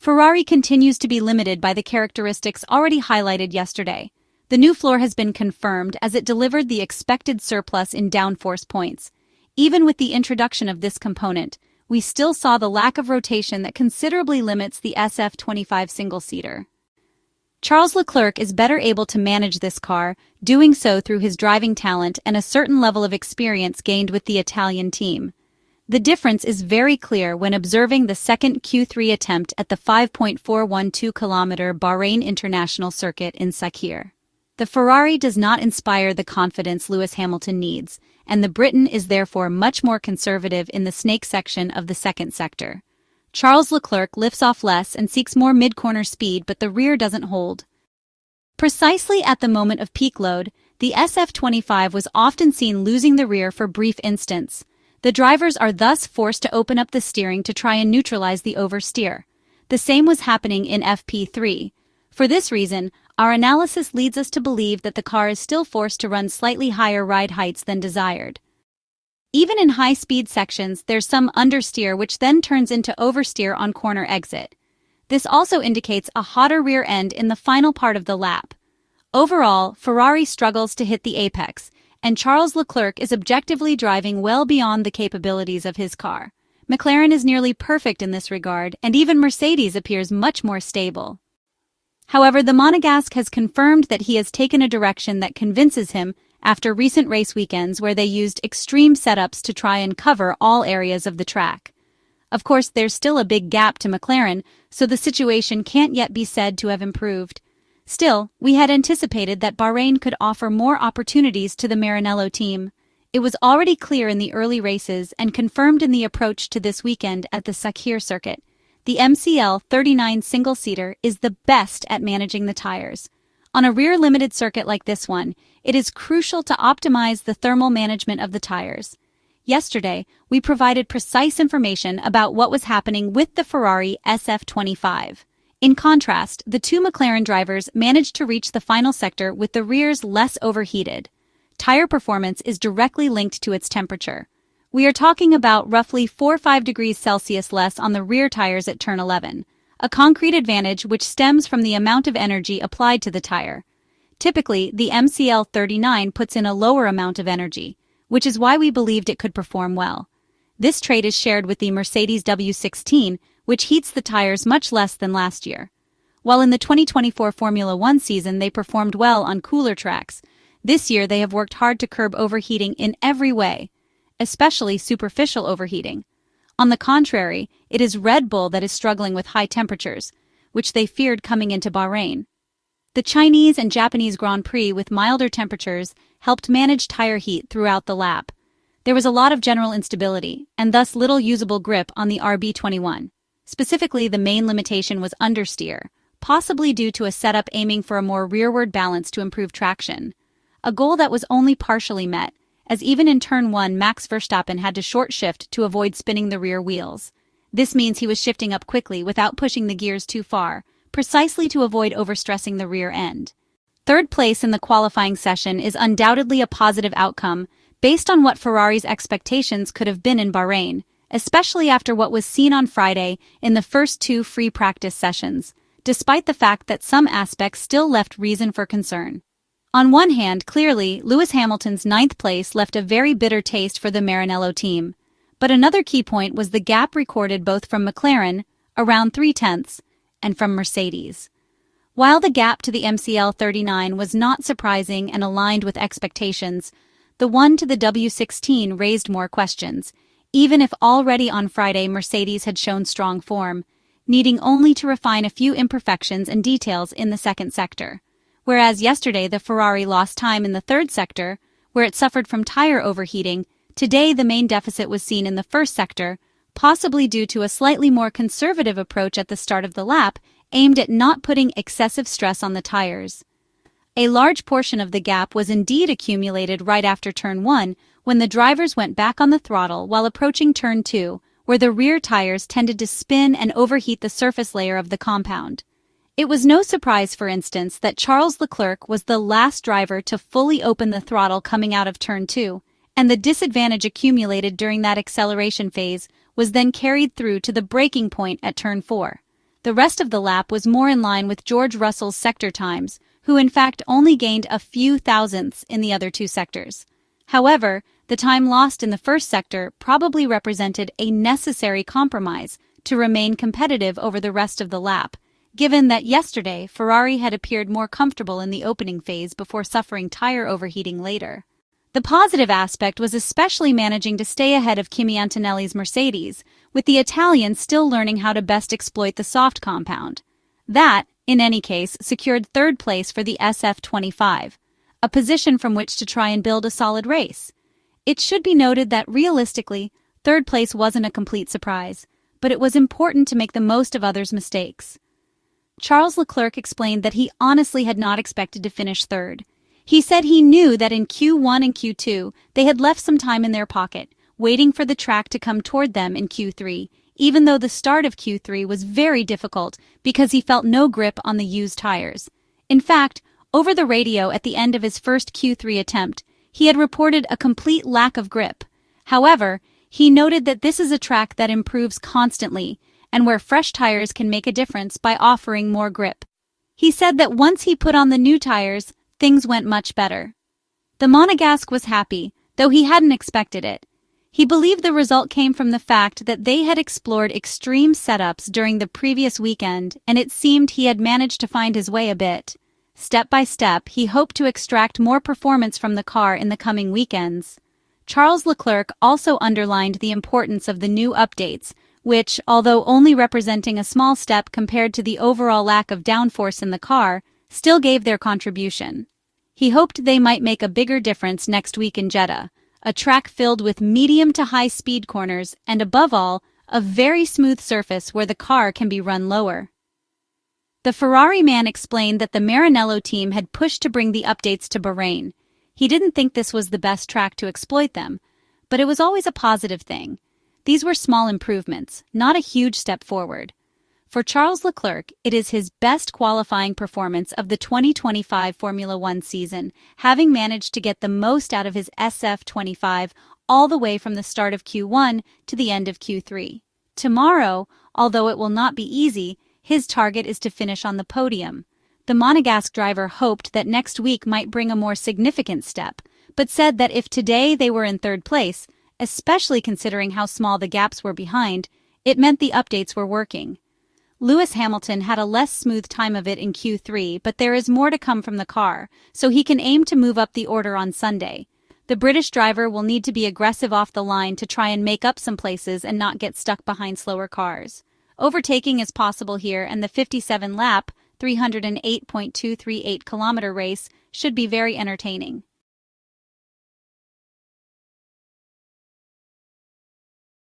Ferrari continues to be limited by the characteristics already highlighted yesterday. The new floor has been confirmed as it delivered the expected surplus in downforce points. Even with the introduction of this component, we still saw the lack of rotation that considerably limits the SF25 single-seater. Charles Leclerc is better able to manage this car, doing so through his driving talent and a certain level of experience gained with the Italian team. The difference is very clear when observing the second Q3 attempt at the 5.412-kilometer Bahrain International Circuit in Sakhir. The Ferrari does not inspire the confidence Lewis Hamilton needs, and the Briton is therefore much more conservative in the snake section of the second sector. Charles Leclerc lifts off less and seeks more mid-corner speed, but the rear doesn't hold. Precisely at the moment of peak load, the SF25 was often seen losing the rear for brief instants. The drivers are thus forced to open up the steering to try and neutralize the oversteer. The same was happening in FP3. For this reason, our analysis leads us to believe that the car is still forced to run slightly higher ride heights than desired. Even in high-speed sections, there's some understeer which then turns into oversteer on corner exit. This also indicates a hotter rear end in the final part of the lap. Overall, Ferrari struggles to hit the apex, and Charles Leclerc is objectively driving well beyond the capabilities of his car. McLaren is nearly perfect in this regard, and even Mercedes appears much more stable. However, the Monegasque has confirmed that he has taken a direction that convinces him after recent race weekends where they used extreme setups to try and cover all areas of the track. Of course, there's still a big gap to McLaren, so the situation can't yet be said to have improved. Still, we had anticipated that Bahrain could offer more opportunities to the Maranello team. It was already clear in the early races and confirmed in the approach to this weekend at the Sakhir circuit. The MCL39 single-seater is the best at managing the tires. On a rear-limited circuit like this one, it is crucial to optimize the thermal management of the tires. Yesterday, we provided precise information about what was happening with the Ferrari SF25. In contrast, the two McLaren drivers managed to reach the final sector with the rears less overheated. Tire performance is directly linked to its temperature. We are talking about roughly 4–5 degrees Celsius less on the rear tires at turn 11, a concrete advantage which stems from the amount of energy applied to the tire. Typically, the MCL39 puts in a lower amount of energy, which is why we believed it could perform well. This trait is shared with the Mercedes W16, which heats the tires much less than last year. While in the 2024 Formula One season they performed well on cooler tracks, this year they have worked hard to curb overheating in every way, especially superficial overheating. On the contrary, it is Red Bull that is struggling with high temperatures, which they feared coming into Bahrain. The Chinese and Japanese Grand Prix with milder temperatures helped manage tire heat throughout the lap. There was a lot of general instability, and thus little usable grip on the RB21. Specifically, the main limitation was understeer, possibly due to a setup aiming for a more rearward balance to improve traction. A goal that was only partially met, as even in turn 1 Max Verstappen had to short shift to avoid spinning the rear wheels. This means he was shifting up quickly without pushing the gears too far, precisely to avoid overstressing the rear end. Third place in the qualifying session is undoubtedly a positive outcome, based on what Ferrari's expectations could have been in Bahrain, especially after what was seen on Friday in the first 2 free practice sessions, despite the fact that some aspects still left reason for concern. On one hand, clearly, Lewis Hamilton's 9th place left a very bitter taste for the Maranello team. But another key point was the gap recorded both from McLaren, around 0.3, and from Mercedes. While the gap to the MCL39 was not surprising and aligned with expectations, the one to the W16 raised more questions, even if already on Friday Mercedes had shown strong form, needing only to refine a few imperfections and details in the second sector. Whereas yesterday the Ferrari lost time in the third sector, where it suffered from tire overheating, today the main deficit was seen in the first sector, possibly due to a slightly more conservative approach at the start of the lap, aimed at not putting excessive stress on the tires. A large portion of the gap was indeed accumulated right after turn 1, when the drivers went back on the throttle while approaching turn 2, where the rear tires tended to spin and overheat the surface layer of the compound. It was no surprise, for instance, that Charles Leclerc was the last driver to fully open the throttle coming out of turn 2, and the disadvantage accumulated during that acceleration phase was then carried through to the braking point at turn 4. The rest of the lap was more in line with George Russell's sector times, who in fact only gained a few thousandths in the other two sectors. However, the time lost in the first sector probably represented a necessary compromise to remain competitive over the rest of the lap, given that yesterday Ferrari had appeared more comfortable in the opening phase before suffering tire overheating later. The positive aspect was especially managing to stay ahead of Kimi Antonelli's Mercedes, with the Italian still learning how to best exploit the soft compound. That, in any case, secured third place for the SF25, a position from which to try and build a solid race. It should be noted that realistically, third place wasn't a complete surprise, but it was important to make the most of others' mistakes. Charles Leclerc explained that he honestly had not expected to finish third. He said he knew that in Q1 and Q2 they had left some time in their pocket, waiting for the track to come toward them in Q3, even though the start of Q3 was very difficult because he felt no grip on the used tires. In fact, over the radio at the end of his first Q3 attempt, he had reported a complete lack of grip. However, he noted that this is a track that improves constantly, and where fresh tires can make a difference by offering more grip. He said that once he put on the new tires, things went much better. The Monegasque was happy, though he hadn't expected it. He believed the result came from the fact that they had explored extreme setups during the previous weekend, and it seemed he had managed to find his way a bit. Step by step, he hoped to extract more performance from the car in the coming weekends. Charles Leclerc also underlined the importance of the new updates, which, although only representing a small step compared to the overall lack of downforce in the car, still gave their contribution. He hoped they might make a bigger difference next week in Jeddah, a track filled with medium to high speed corners and, above all, a very smooth surface where the car can be run lower. The Ferrari man explained that the Maranello team had pushed to bring the updates to Bahrain. He didn't think this was the best track to exploit them, but it was always a positive thing. These were small improvements, not a huge step forward. For Charles Leclerc, it is his best qualifying performance of the 2025 Formula One season, having managed to get the most out of his SF25 all the way from the start of Q1 to the end of Q3. Tomorrow, although it will not be easy, his target is to finish on the podium. The Monegasque driver hoped that next week might bring a more significant step, but said that if today they were in third place, especially considering how small the gaps were behind, it meant the updates were working. Lewis Hamilton had a less smooth time of it in Q3, but there is more to come from the car, so he can aim to move up the order on Sunday. The British driver will need to be aggressive off the line to try and make up some places and not get stuck behind slower cars. Overtaking is possible here, and the 57-lap, 308.238-kilometer race should be very entertaining.